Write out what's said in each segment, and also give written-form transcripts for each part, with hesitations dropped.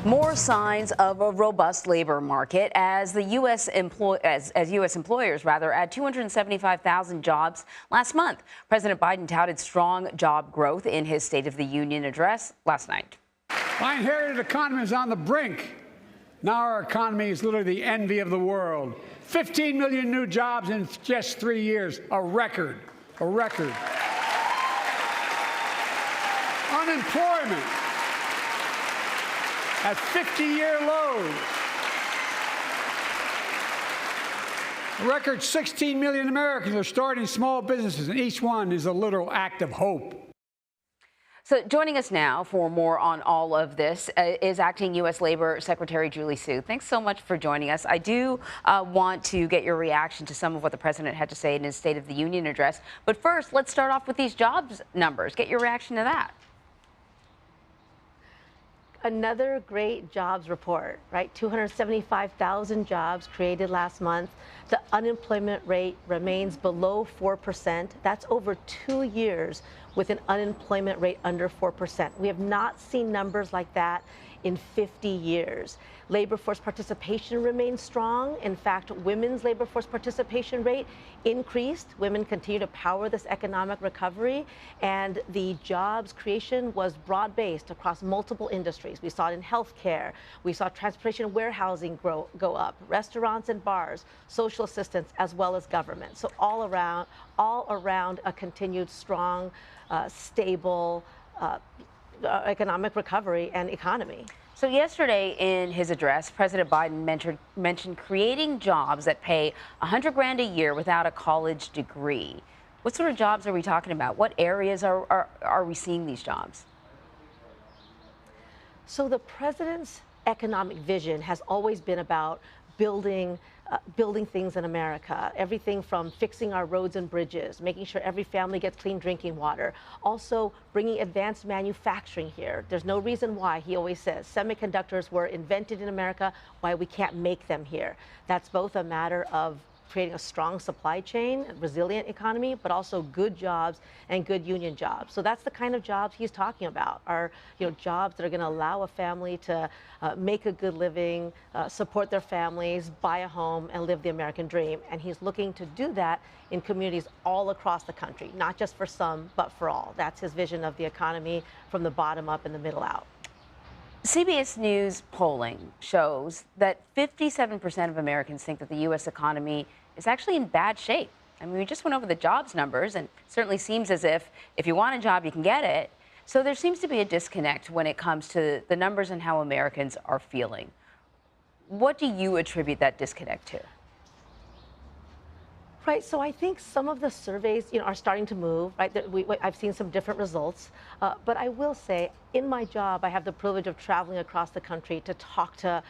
More signs of a robust labor market as the U.S. U.S. employers add 275,000 jobs last month. President Biden touted strong job growth in his State of the Union address last night. My inherited economy is on the brink. Now our economy is literally the envy of the world. 15 million new jobs in just 3 years, a record, a record. Unemployment at 50-year lows. A record 16 million Americans are starting small businesses, and each one is a literal act of hope. So joining us now for more on all of this is Acting U.S. Labor Secretary Julie Su. Thanks so much for joining us. I do want to get your reaction to some of what the president had to say in his State of the Union address. But first, let's start off with these jobs numbers. Get your reaction to that. Another great jobs report, right? 275,000 jobs created last month. The unemployment rate remains below 4%. That's over 2 years with an unemployment rate under 4%. We have not seen numbers like that in 50 years. Labor force participation remains strong. In fact, women's labor force participation rate increased. Women continue to power this economic recovery, and the jobs creation was broad-based across multiple industries. We saw it in healthcare. We saw transportation and warehousing go up, restaurants and bars, social assistance, as well as government. So all around a continued strong, stable economic recovery and economy. So yesterday in his address, President Biden mentioned creating jobs that pay $100,000 a year without a college degree. What sort of jobs are we talking about? What areas are we seeing these jobs? So the president's economic vision has always been about building things in America, everything from fixing our roads and bridges, making sure every family gets clean drinking water, also bringing advanced manufacturing here. There's no reason why, he always says, semiconductors were invented in America, why we can't make them here. That's both a matter of creating a strong supply chain, resilient economy, but also good jobs and good union jobs. So that's the kind of jobs he's talking about, are jobs that are going to allow a family to make a good living, support their families, buy a home, and live the American dream. And he's looking to do that in communities all across the country, not just for some, but for all. That's his vision of the economy from the bottom up and the middle out. CBS News polling shows that 57% of Americans think that the U.S. economy is actually in bad shape. I mean, we just went over the jobs numbers, and it certainly seems as if you want a job, you can get it. So there seems to be a disconnect when it comes to the numbers and how Americans are feeling. What do you attribute that disconnect to? Right, so I think some of the surveys, are starting to move. Right, I've seen some different results, but I will say, in my job, I have the privilege of traveling across the country to talk to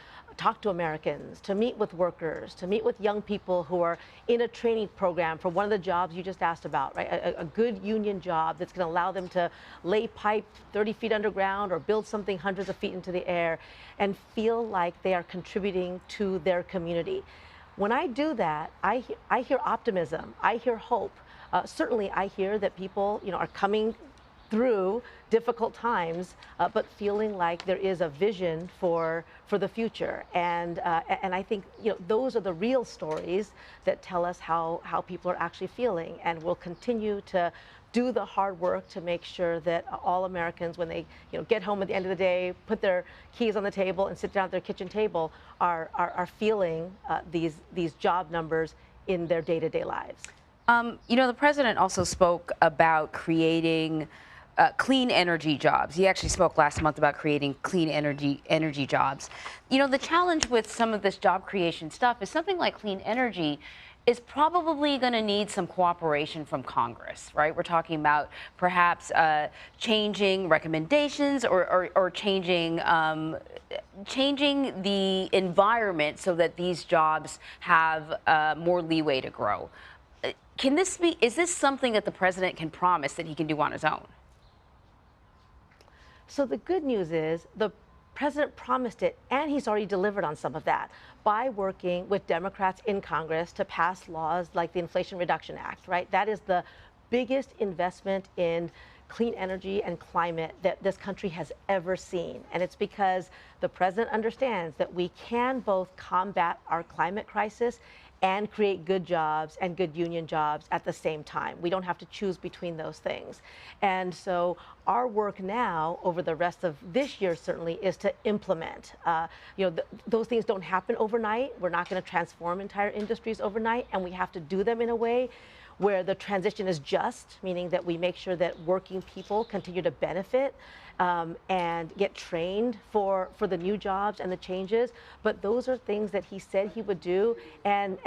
Americans, to meet with workers, to meet with young people who are in a training program for one of the jobs you just asked about. Right, a good union job that's going to allow them to lay pipe 30 feet underground or build something hundreds of feet into the air, and feel like they are contributing to their community. When I do that, I hear optimism, I hear hope. Certainly, I hear that people, are coming through difficult times, but feeling like there is a vision for the future. And I think, those are the real stories that tell us how people are actually feeling, and will continue to do the hard work to make sure that all Americans, when they get home at the end of the day, put their keys on the table and sit down at their kitchen table, are feeling these job numbers in their day-to-day lives. The president also spoke about creating clean energy jobs. He actually spoke last month about creating clean energy jobs. The challenge with some of this job creation stuff is something like clean energy is probably going to need some cooperation from Congress, right? We're talking about perhaps changing recommendations or changing the environment so that these jobs have more leeway to grow. Is this something that the president can promise that he can do on his own? So the good news is the president promised it, and he's already delivered on some of that by working with Democrats in Congress to pass laws like the Inflation Reduction Act, right? That is the biggest investment in clean energy and climate that this country has ever seen. And it's because the president understands that we can both combat our climate crisis and create good jobs and good union jobs at the same time. We don't have to choose between those things. And so our work now over the rest of this year certainly is to implement. Those things don't happen overnight. We're not going to transform entire industries overnight, and we have to do them in a way where the transition is just, meaning that we make sure that working people continue to benefit and get trained for the new jobs and the changes. But those are things that he said he would do. And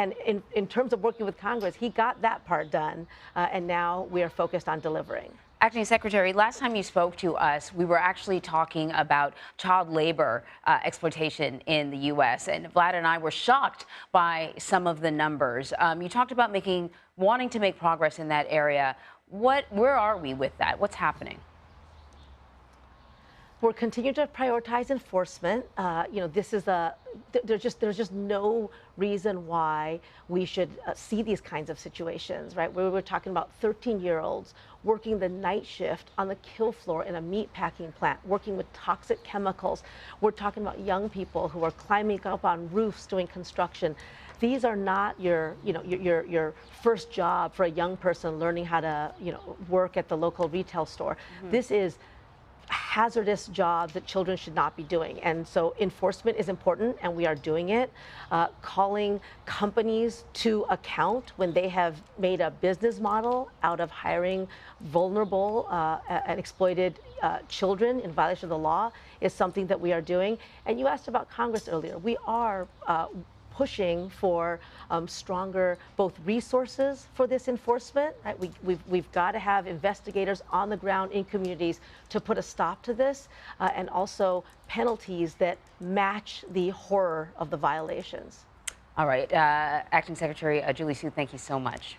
in terms of working with Congress, he got that part done. And now we are focused on delivering. Acting Secretary, last time you spoke to us, we were actually talking about child labor exploitation in the U.S. And Vlad and I were shocked by some of the numbers. You talked about wanting to make progress in that area. Where are we with that? What's happening? We're continuing to prioritize enforcement. There's just no reason why we should see these kinds of situations, right? Where we're talking about 13-year-olds working the night shift on the kill floor in a meat packing plant, working with toxic chemicals. We're talking about young people who are climbing up on roofs doing construction. These are not your first job for a young person learning how to, work at the local retail store. Mm-hmm. This is hazardous jobs that children should not be doing. And so enforcement is important, and we are doing it. Calling companies to account when they have made a business model out of hiring vulnerable and exploited children in violation of the law is something that we are doing. And you asked about Congress earlier. We are pushing for stronger both resources for this enforcement. Right? We've got to have investigators on the ground in communities to put a stop to this, and also penalties that match the horror of the violations. All right, Acting Secretary Julie Su, thank you so much.